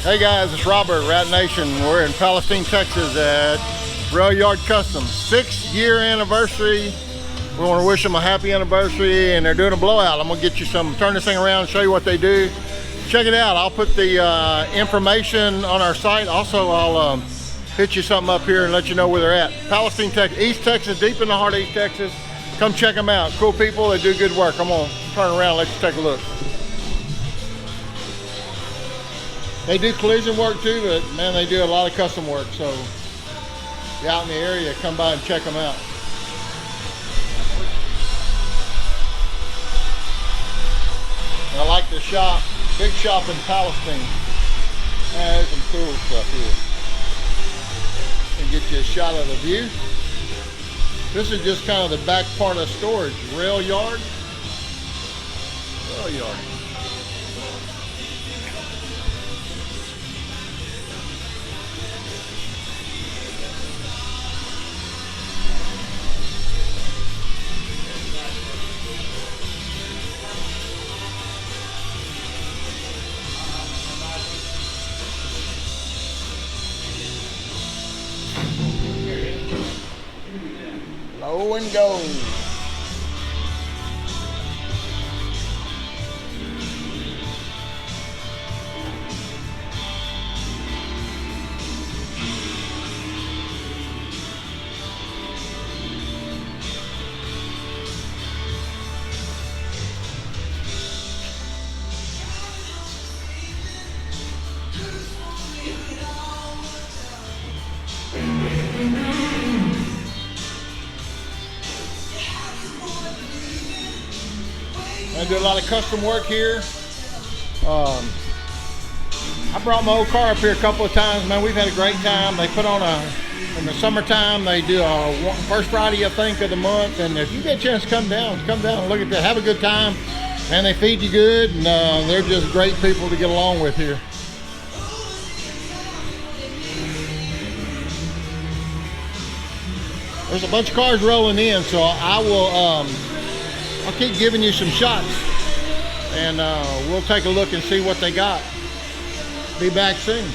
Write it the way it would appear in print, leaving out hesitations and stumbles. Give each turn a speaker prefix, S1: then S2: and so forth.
S1: Hey guys, it's Robert, Rat Nation. We're in Palestine, Texas at Rail Yard Customs, 6-year anniversary. We want to wish them a happy anniversary, and they're doing a blowout. I'm gonna get you some, turn this thing around and show you what they do. Check it out. I'll put the information on our site. Also, I'll hit you something up here and let you know where they're at. Palestine, Texas, East Texas, deep in the heart of East Texas. Come check them out. Cool people, they do good work. I'm gonna turn around and let you take a look. They do collision work too, but man, they do a lot of custom work. So if you're out in the area, come by and check them out. And I like the shop, big shop in Palestine. There's some cool stuff here. And get you a shot of the view. This is just kind of the back part of storage. Rail yard. Rail yard. Low and go. I do a lot of custom work here. I brought my old car up here a couple of times, man. We've had a great time. They put on in the summertime, they do a first Friday, I think, of the month. And if you get a chance to come down and look at that, have a good time. Man, they feed you good, and they're just great people to get along with here. There's a bunch of cars rolling in, so I will I'll keep giving you some shots, and we'll take a look and see what they got. Be back soon.